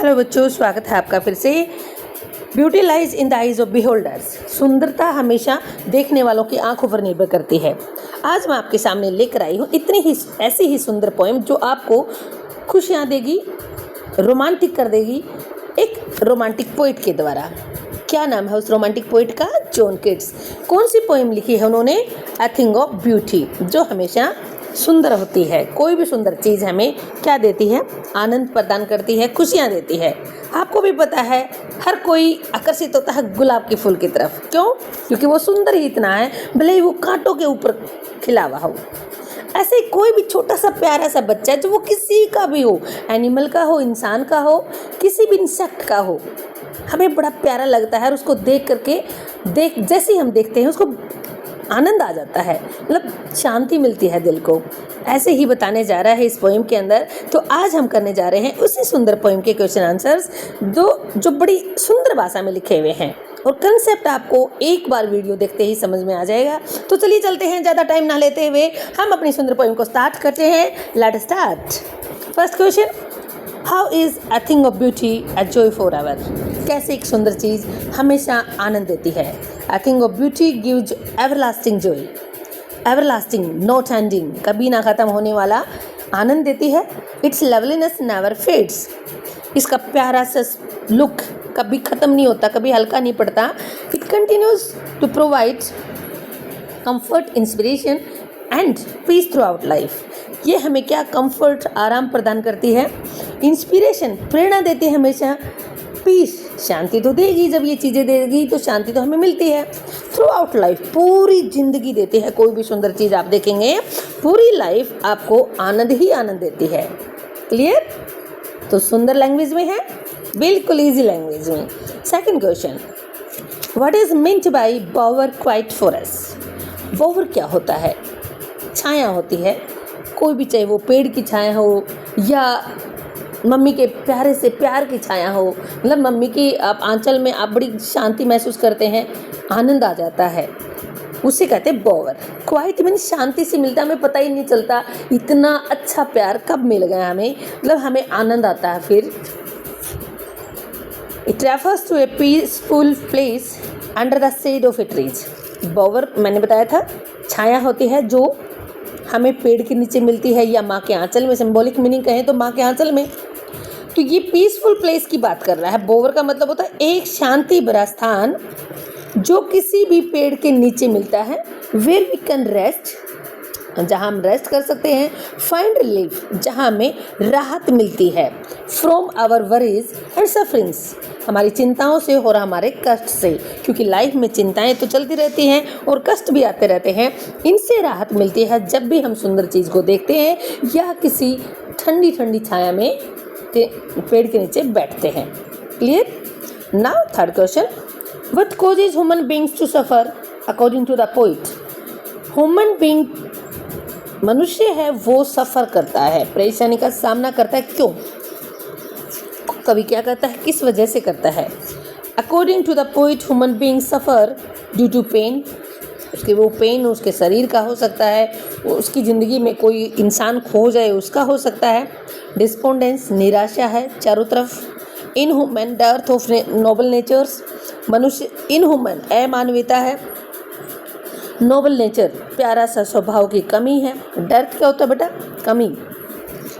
Hello बच्चों, स्वागत है आपका फिर से। Beauty lies in the eyes of beholders. सुंदरता हमेशा देखने वालों की आंखों पर निर्भर करती है। आज मैं आपके सामने लेकर आई हूँ इतनी ही ऐसी ही सुंदर पोएम जो आपको खुशियाँ देगी, रोमांटिक कर देगी, एक रोमांटिक पोइट के द्वारा। क्या नाम है उस रोमांटिक पोइट का? John Keats. कौन सी पोएम लिखी है उन्होंने? अ थिंग ऑफ ब्यूटी, जो हमेशा सुंदर होती है। कोई भी सुंदर चीज़ हमें क्या देती है? आनंद प्रदान करती है, खुशियाँ देती है। आपको भी पता है, हर कोई आकर्षित होता है गुलाब के फूल की तरफ। क्यों? क्योंकि वो सुंदर ही इतना है, भले ही वो कांटों के ऊपर खिला हुआ हो। ऐसे कोई भी छोटा सा प्यारा सा बच्चा, जो वो किसी का भी हो, एनिमल का हो, इंसान का हो, किसी भी इंसेक्ट का हो, हमें बड़ा प्यारा लगता है और उसको देख करके जैसे ही हम देखते हैं उसको आनंद आ जाता है, मतलब शांति मिलती है दिल को। ऐसे ही बताने जा रहा है इस पोएम के अंदर। तो आज हम करने जा रहे हैं उसी सुंदर पोएम के क्वेश्चन आंसर्स, जो बड़ी सुंदर भाषा में लिखे हुए हैं, और कंसेप्ट आपको एक बार वीडियो देखते ही समझ में आ जाएगा। तो चलिए चलते हैं, ज़्यादा टाइम ना लेते हुए हम अपनी सुंदर पोएम को स्टार्ट करते हैं। Let's start. First question, how is a thing of beauty a joy for ever? कैसे एक सुंदर चीज़ हमेशा आनंद देती है? अ thing of beauty gives everlasting Joy. Everlasting, not ending, कभी ना ख़त्म होने वाला आनंद देती है। It's loveliness never fades. इसका प्यारा सा लुक कभी ख़त्म नहीं होता, कभी हल्का नहीं पड़ता। It continues to provide comfort, inspiration and peace throughout life. ये हमें क्या? कंफर्ट, आराम प्रदान करती है, इंस्पिरेशन, प्रेरणा देती है हमेशा, पीस, शांति तो देगी। जब ये चीज़ें देगी तो शांति तो हमें मिलती है। थ्रू आउट लाइफ, पूरी जिंदगी देती है। कोई भी सुंदर चीज़ आप देखेंगे, पूरी लाइफ आपको आनंद ही आनंद देती है। क्लियर? तो सुंदर लैंग्वेज में है, बिल्कुल इजी लैंग्वेज में। Second question, what is meant by bower quiet forest? Bower क्या होता है? छाया होती है, कोई भी, चाहे वो पेड़ की छाया हो या मम्मी के प्यारे से प्यार की छाया हो, मतलब मम्मी की आप आंचल में आप बड़ी शांति महसूस करते हैं, आनंद आ जाता है, उसे कहते हैं बॉवर। क्वाइट मीन शांति से मिलता, हमें पता ही नहीं चलता इतना अच्छा प्यार कब मिल गया हमें, मतलब हमें आनंद आता है। फिर it refers to a peaceful place under the shade of a trees. Bower मैंने बताया था, छाया होती है जो हमें पेड़ के नीचे मिलती है या माँ के आंचल में, सिंबॉलिक मीनिंग कहें तो माँ के आंचल में। तो ये पीसफुल प्लेस की बात कर रहा है। बोवर का मतलब होता है एक शांति भरा स्थान जो किसी भी पेड़ के नीचे मिलता है। वेयर वी कैन रेस्ट, जहाँ हम रेस्ट कर सकते हैं। फाइंड रिलीफ, जहाँ हमें राहत मिलती है। From our worries and sufferings, हमारी चिंताओं से और हमारे कष्ट से, क्योंकि लाइफ में चिंताएं तो चलती रहती हैं और कष्ट भी आते रहते हैं। इनसे राहत मिलती है जब भी हम सुंदर चीज़ को देखते हैं या किसी ठंडी ठंडी छाया में पेड़ के नीचे बैठते हैं। Clear? Now third question, what causes human beings to suffer according to the poet? Human being, मनुष्य है वो सफ़र करता है, परेशानी का सामना करता है। क्यों? कभी क्या करता है, किस वजह से करता है? According to the poet, human being suffer due to pain. उसके वो पेन उसके शरीर का हो सकता है, उसकी ज़िंदगी में कोई इंसान खो जाए उसका हो सकता है। डिस्पोंडेंस, निराशा है चारों तरफ। Inhuman, the earth of noble natures, मनुष्य इनह्यूमन, अमानवीयता है। नोबल नेचर, प्यारा सा स्वभाव की कमी है। डर्थ क्या होता है बेटा? कमी।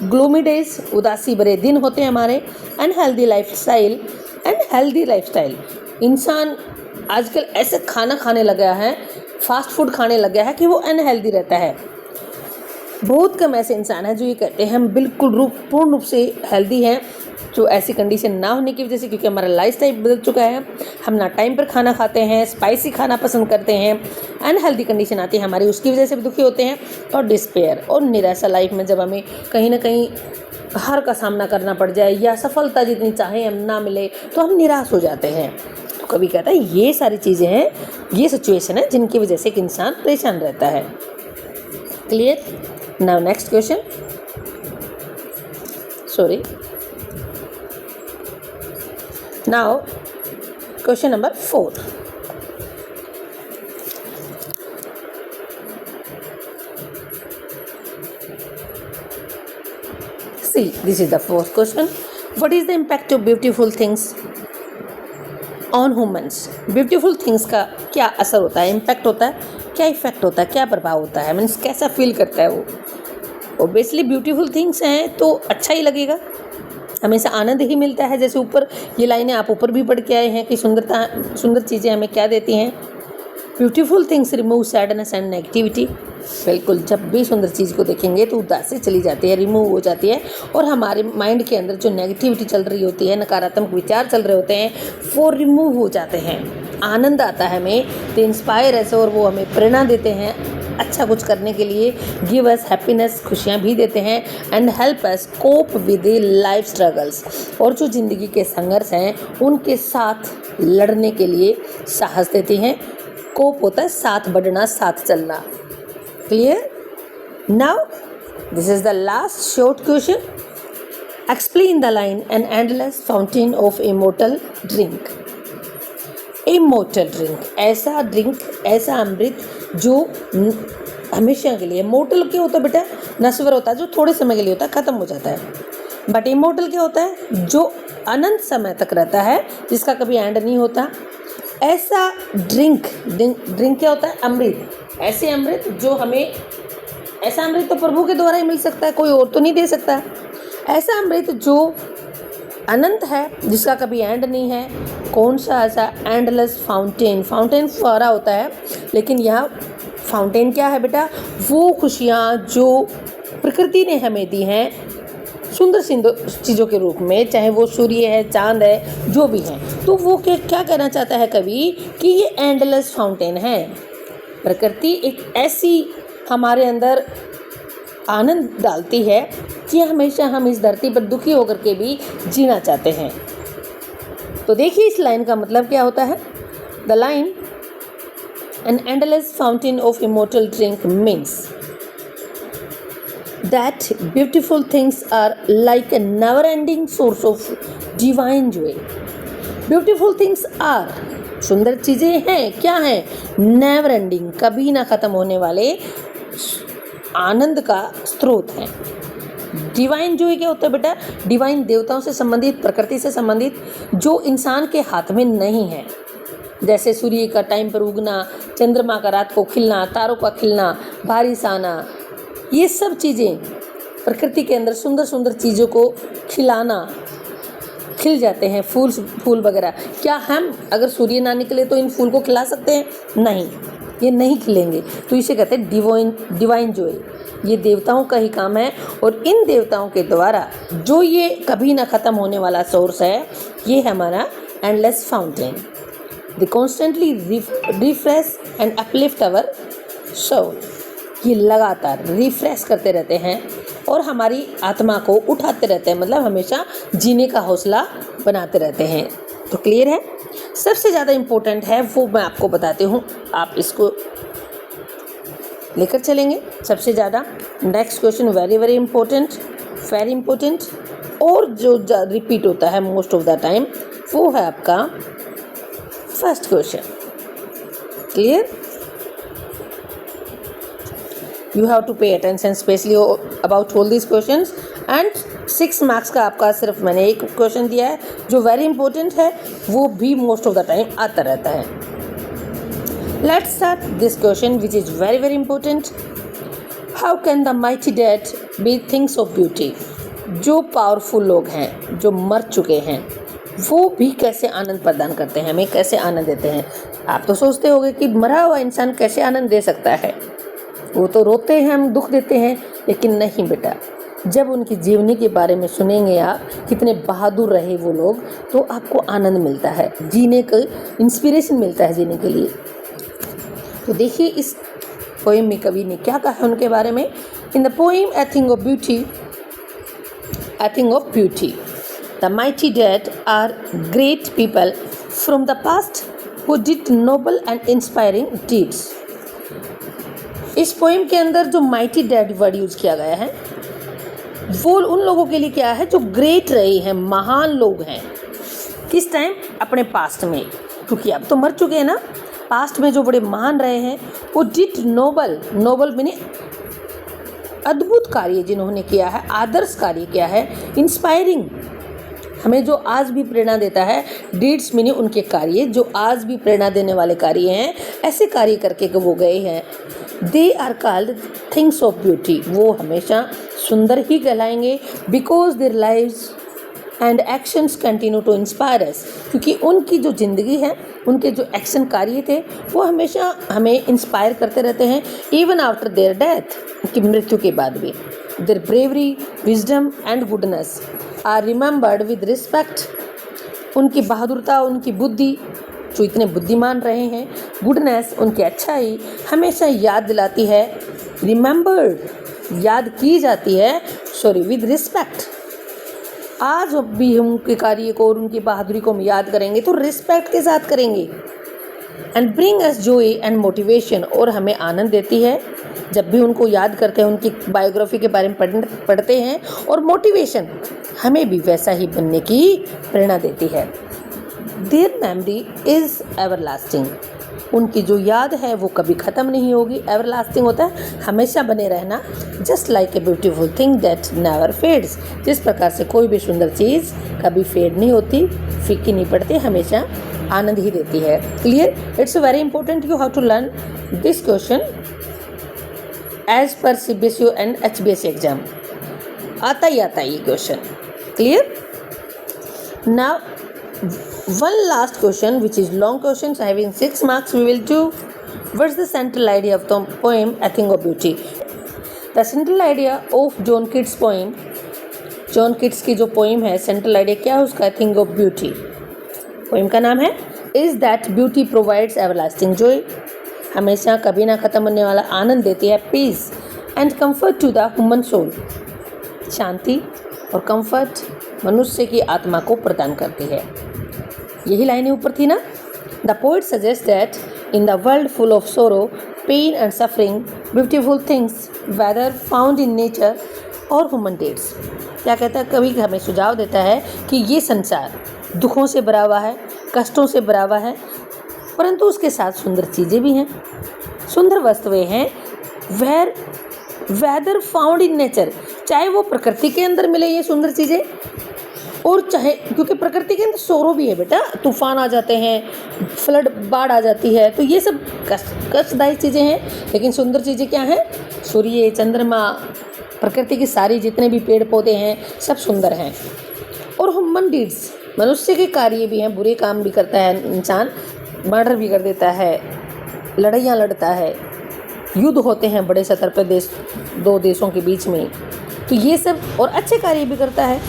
ग्लूमी डेज, उदासी भरे दिन होते हैं हमारे। अनहेल्दी लाइफस्टाइल, अनहेल्दी लाइफस्टाइल, इंसान आजकल ऐसे खाना खाने लगा है, फास्ट फूड खाने लग गया है कि वो अनहेल्दी रहता है। बहुत कम ऐसे इंसान हैं जो ये कहते हैं हम बिल्कुल पूर्ण रूप से हेल्दी हैं। जो ऐसी कंडीशन ना होने की वजह से, क्योंकि हमारा लाइफस्टाइल बदल चुका है, हम ना टाइम पर खाना खाते हैं, स्पाइसी खाना पसंद करते हैं, अनहेल्दी कंडीशन आती है हमारी, उसकी वजह से भी दुखी होते हैं। और डिस्पेयर और निराशा, लाइफ में जब हमें कहीं ना कहीं हार का सामना करना पड़ जाए या सफलता जितनी चाहे हम ना मिले तो हम निराश हो जाते हैं। तो कभी कहता है ये सारी चीज़ें हैं, ये सिचुएशन है जिनकी वजह से एक इंसान परेशान रहता है। Clear? Now next question, sorry, now question number 4। See, this is the fourth question. What is the impact of beautiful things on humans? Beautiful things का क्या असर होता है, इम्पैक्ट होता है, क्या इफेक्ट होता है, क्या प्रभाव होता है, मीन्स कैसा फील करता है वो? ओबियसली ब्यूटीफुल थिंग्स हैं तो अच्छा ही लगेगा, हमेशा आनंद ही मिलता है। जैसे ऊपर ये लाइनें आप ऊपर भी पढ़ के आए हैं कि सुंदर चीज़ें हमें क्या देती हैं? Beautiful things remove sadness and negativity. बिल्कुल, जब भी सुंदर चीज़ को देखेंगे तो उदासी चली जाती है, रिमूव हो जाती है, और हमारे माइंड के अंदर जो नेगेटिविटी चल रही होती है, नकारात्मक विचार चल रहे होते हैं, वो रिमूव हो जाते हैं। आनंद आता है हमें, तो इंस्पायर ऐसे, और वो हमें प्रेरणा देते हैं अच्छा कुछ करने के लिए, गिव अस हैप्पीनेस, खुशियाँ भी देते हैं, and help us cope with the life struggles, और जो ज़िंदगी के संघर्ष हैं उनके साथ लड़ने के लिए साहस देती हैं। कोप होता है साथ बढ़ना, साथ चलना। Clear? Now this is the last short question. Explain the line an endless fountain of immortal drink. Immortal drink, ऐसा ड्रिंक, ऐसा अमृत जो हमेशा के लिए। मोर्टल क्या होता है बेटा? नश्वर होता है, जो थोड़े समय के लिए होता है, ख़त्म हो जाता है। बट इमोर्टल क्या होता है? जो अनंत समय तक रहता है, जिसका कभी एंड नहीं होता। ऐसा ड्रिंक क्या होता है? अमृत। ऐसे अमृत जो हमें, ऐसा अमृत तो प्रभु के द्वारा ही मिल सकता है, कोई और तो नहीं दे सकता। ऐसा अमृत जो अनंत है, जिसका कभी एंड नहीं है। कौन सा ऐसा? Endless fountain. फाउंटेन फुहारा होता है, लेकिन यहाँ फाउंटेन क्या है बेटा? वो खुशियाँ जो प्रकृति ने हमें दी हैं सुंदर सुंदर चीज़ों के रूप में, चाहे वो सूर्य है, चांद है, जो भी है। तो वो क्या कहना चाहता है कवि कि ये एंडलेस फाउंटेन है। प्रकृति एक ऐसी हमारे अंदर आनंद डालती है कि हमेशा हम इस धरती पर दुखी होकर के भी जीना चाहते हैं। तो देखिए इस लाइन का मतलब क्या होता है। The line an endless fountain of immortal drink means that beautiful things are like a never-ending source of divine joy. Beautiful things are, सुंदर चीज़ें हैं, क्या हैं? नेवर एंडिंग, कभी ना ख़त्म होने वाले आनंद का स्रोत है। डिवाइन जॉय क्या होता है बेटा? डिवाइन, देवताओं से संबंधित, प्रकृति से संबंधित, जो इंसान के हाथ में नहीं है। जैसे सूर्य का टाइम पर उगना, चंद्रमा का रात को खिलना, तारों का खिलना, बारिश आना, ये सब चीज़ें प्रकृति के अंदर सुंदर सुंदर चीज़ों को खिलाना, खिल जाते हैं फूल वगैरह। क्या हम अगर सूर्य ना निकले तो इन फूल को खिला सकते हैं? नहीं, ये नहीं खिलेंगे। तो इसे कहते हैं डिवाइन जॉय। ये देवताओं का ही काम है, और इन देवताओं के द्वारा जो ये कभी ना ख़त्म होने वाला सोर्स है, ये है हमारा endless fountain. They constantly refresh and uplift our soul. ये लगातार रिफ्रेश करते रहते हैं और हमारी आत्मा को उठाते रहते हैं, मतलब हमेशा जीने का हौसला बनाते रहते हैं। तो क्लियर है? सबसे ज़्यादा इम्पोर्टेंट है वो मैं आपको बताती हूँ, आप इसको लेकर चलेंगे सबसे ज़्यादा। Next question very very important, और जो रिपीट होता है मोस्ट ऑफ द टाइम, वो है आपका first question. Clear? You have to pay attention specially about all these questions, and 6 marks का आपका सिर्फ मैंने एक क्वेश्चन दिया है जो वेरी इंपॉर्टेंट है, वो भी मोस्ट ऑफ द टाइम आता रहता है। Let's start this question which is very very important. How can the mighty dead B things of beauty? जो पावरफुल लोग हैं, जो मर चुके हैं, वो भी कैसे आनंद प्रदान करते हैं, हमें कैसे आनंद देते हैं? आप तो सोचते होंगे कि मरा हुआ इंसान कैसे आनंद दे सकता है, वो तो रोते हैं, हम दुख देते हैं। लेकिन नहीं बेटा, जब उनकी जीवनी के बारे में सुनेंगे आप, कितने बहादुर रहे वो लोग, तो आपको आनंद मिलता है, जीने का इंस्पिरेशन मिलता है जीने के लिए। तो देखिए इस पोएम में कवि ने क्या कहा है उनके बारे में। In the poem a thing of beauty the mighty dead are great people from the past who did noble and inspiring deeds. इस पोएम के अंदर जो माइटी डेड वर्ड यूज़ किया गया है, वो उन लोगों के लिए क्या है जो ग्रेट रहे हैं, महान लोग हैं। किस टाइम? अपने पास्ट में, क्योंकि अब तो मर चुके हैं ना। पास्ट में जो बड़े महान रहे हैं, वो डिड नोबल मैंने अद्भुत कार्य जिन्होंने किया है, आदर्श कार्य किया है, इंस्पायरिंग हमें जो आज भी प्रेरणा देता है, डीड्स मीनिंग उनके कार्य जो आज भी प्रेरणा देने वाले कार्य हैं, ऐसे कार्य करके वो गए हैं। They are called things of beauty, वो हमेशा सुंदर ही कहलाएंगे। Because their lives and actions continue to inspire us, क्योंकि उनकी जो ज़िंदगी है, उनके जो एक्शन कार्य थे वो हमेशा हमें इंस्पायर करते रहते हैं, इवन आफ्टर देयर डेथ, उनकी मृत्यु के बाद भी। Their bravery, wisdom and goodness are remembered with respect, उनकी बहादुरता, उनकी बुद्धि, जो इतने बुद्धिमान रहे हैं, गुडनेस उनकी अच्छाई हमेशा याद दिलाती है, रिमेंबर्ड याद की जाती है, सॉरी विद रिस्पेक्ट। आज भी हम उनके कार्य को और उनकी बहादुरी को हम याद करेंगे तो रिस्पेक्ट के साथ करेंगे। And bring us Joy and motivation, और हमें आनंद देती है जब भी उनको याद करते हैं, उनकी बायोग्राफी के बारे में पढ़ते हैं, और मोटिवेशन हमें भी वैसा ही बनने की प्रेरणा देती है। देयर मेमोरी इज़ एवरलास्टिंग, उनकी जो याद है वो कभी ख़त्म नहीं होगी। एवरलास्टिंग होता है हमेशा बने रहना। Just like a beautiful thing that never fades, जिस प्रकार से कोई भी सुंदर चीज़ कभी फेड नहीं होती, फीकी नहीं पड़ती, हमेशा आनंद ही देती है। Clear? It's very important, you have to learn this question as per CBSE and HBSE exam. आता ही आता है ये question. Clear? Now one last question, which is long questions having 6 marks, we will do. What's the central idea of the poem A Thing of Beauty? The central idea of John Keats poem, John Keats की जो poem है, central idea क्या है उसका? A Thing of Beauty। Poem का नाम है is that beauty provides everlasting joy, हमेशा कभी ना ख़त्म होने वाला आनंद देती है। Peace and comfort to the human soul, शांति और कंफर्ट मनुष्य की आत्मा को प्रदान करती है। यही लाइनें ऊपर थी ना। The poet suggest that in the world full of sorrow, pain and suffering, beautiful things whether found in nature or human deeds. क्या कहता है? कवि हमें सुझाव देता है कि ये संसार दुखों से भरा हुआ है, कष्टों से भरा हुआ है, परंतु उसके साथ सुंदर चीज़ें भी हैं, सुंदर वस्तुएं हैं। वेदर फाउंड इन नेचर, चाहे वो प्रकृति के अंदर मिले ये सुंदर चीज़ें, और चाहे, क्योंकि प्रकृति के अंदर सोरो भी है बेटा, तूफान आ जाते हैं, फ्लड, बाढ़ आ जाती है, तो ये सब कष्टदायी चीज़ें हैं। लेकिन सुंदर चीज़ें क्या हैं? सूर्य, चंद्रमा, प्रकृति की सारी जितने भी पेड़ पौधे हैं सब सुंदर हैं। और ह्यूमन डीड्स, मनुष्य के कार्य भी हैं, बुरे काम भी करता है इंसान, मर्डर भी कर देता है, लड़ाइयाँ लड़ता है, युद्ध होते हैं बड़े स्तर पर दो देशों के बीच में, तो ये सब, और अच्छे कार्य भी करता है।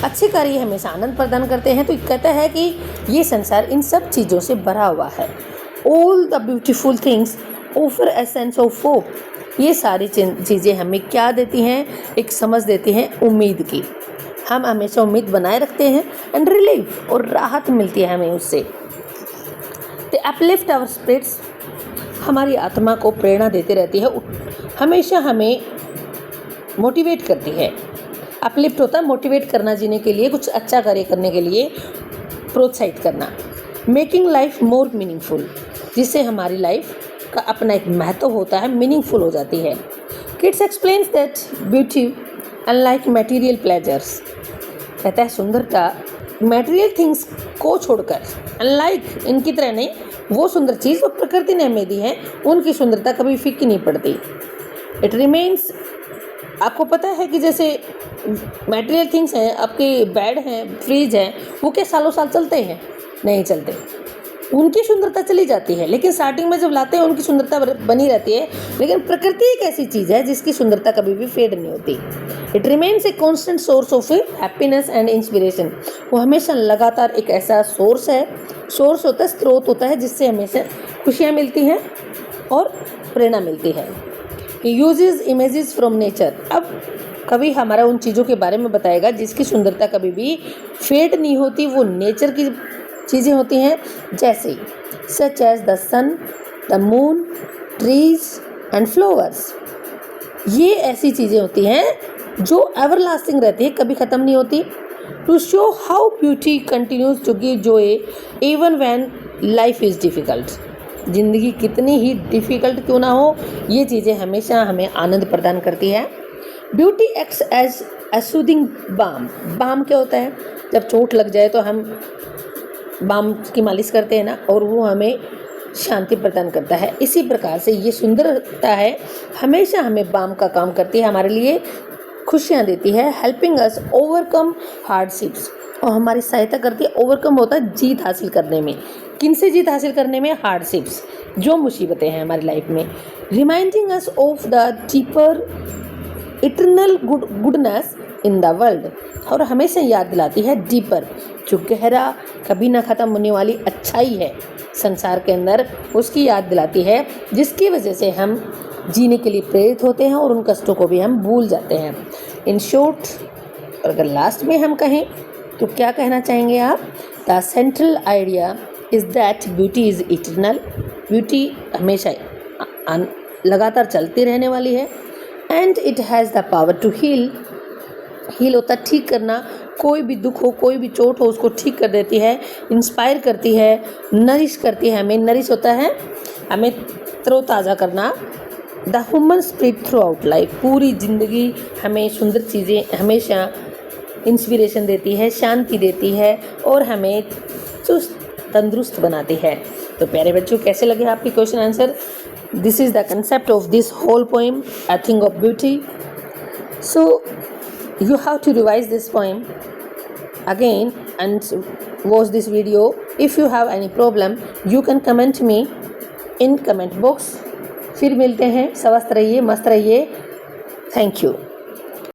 अच्छे कार्य हमेशा आनंद प्रदान करते हैं। तो कहता है कि ये संसार इन सब चीज़ों से भरा हुआ है। All the beautiful things offer a sense of hope, ये सारी चीज़ें हमें क्या देती हैं? एक समझ देती हैं उम्मीद की। हम हमेशा उम्मीद बनाए रखते हैं, एंड रिलीफ, और राहत मिलती है हमें उससे। दे अपलिफ्ट आवर स्पिरिट्स, हमारी आत्मा को प्रेरणा देती रहती है, हमेशा हमें मोटिवेट करती है। अपलिफ्ट होता है मोटिवेट करना, जीने के लिए, कुछ अच्छा कार्य करने के लिए प्रोत्साहित करना। मेकिंग लाइफ मोर मीनिंगफुल, जिससे हमारी लाइफ का अपना एक महत्व होता है, मीनिंगफुल हो जाती है। Kids explains that beauty unlike material pleasures, कहता है सुंदरता मटेरियल थिंग्स को छोड़कर, अनलाइक इनकी तरह नहीं, वो सुंदर चीज़ वो प्रकृति ने हमें दी है, उनकी सुंदरता कभी फीकी नहीं पड़ती। इट रिमेन्स, आपको पता है कि जैसे मटेरियल थिंग्स हैं, आपके बेड हैं, फ्रिज हैं, वो क्या सालों साल चलते हैं? नहीं चलते, उनकी सुंदरता चली जाती है, लेकिन स्टार्टिंग में जब लाते हैं उनकी सुंदरता बनी रहती है। लेकिन प्रकृति एक ऐसी चीज़ है जिसकी सुंदरता कभी भी फेड नहीं होती। It remains a constant source of happiness and inspiration, वो हमेशा लगातार एक ऐसा सोर्स है, सोर्स होता है, स्रोत होता है, जिससे हमेशा खुशियाँ मिलती हैं और प्रेरणा मिलती है। यूजेज इमेजेस फ्रॉम नेचर, अब कवि हमारा उन चीज़ों के बारे में बताएगा जिसकी सुंदरता कभी भी फेड नहीं होती, वो नेचर की चीज़ें होती हैं, जैसे such as the sun, the moon, trees and flowers. ये ऐसी चीज़ें होती हैं जो एवरलास्टिंग रहती है, कभी ख़त्म नहीं होती। To show how beauty continues to give joy even when life is difficult, ज़िंदगी कितनी ही डिफ़िकल्ट क्यों ना हो, ये चीज़ें हमेशा हमें आनंद प्रदान करती है। Beauty acts as a soothing balm. Balm क्या होता है? जब चोट लग जाए तो हम बाम की मालिश करते हैं ना, और वो हमें शांति प्रदान करता है। इसी प्रकार से ये सुंदरता है, हमेशा हमें बाम का काम करती है, हमारे लिए खुशियाँ देती है, हेल्पिंग अस ओवरकम हार्डशिप्स, और हमारी सहायता करती है। ओवरकम होता है जीत हासिल करने में। किन से जीत हासिल करने में? हार्डशिप्स, जो मुसीबतें हैं हमारी लाइफ में। Reminding us of the deeper eternal goodness in the world, और हमेशा याद दिलाती है डीपर, जो गहरा कभी ना ख़त्म होने वाली अच्छाई है संसार के अंदर, उसकी याद दिलाती है, जिसकी वजह से हम जीने के लिए प्रेरित होते हैं और उन कष्टों को भी हम भूल जाते हैं। इन शॉर्ट, अगर लास्ट में हम कहें तो क्या कहना चाहेंगे आप? The central idea is that beauty is eternal. Beauty हमेशा लगातार चलती रहने वाली है। And it has the power to heal. Heal होता है ठीक करना, कोई भी दुख हो, कोई भी चोट हो, उसको ठीक कर देती है, इंस्पायर करती है, नरिश करती है हमें। नरिश होता है हमें तरोताज़ा करना। The human spirit through out life, पूरी ज़िंदगी हमें सुंदर चीज़ें हमेशा इंस्पिरेशन देती है, शांति देती है, और हमें चुस्त तंदुरुस्त बनाती है। तो प्यारे बच्चों, कैसे लगे आपके question answer? This is the concept of this whole poem, a thing of beauty. So you have to revise this poem again and watch this video. If you have any problem, you can comment me in comment box. फिर मिलते हैं। स्वस्थ रहिए, मस्त रहिए। Thank you.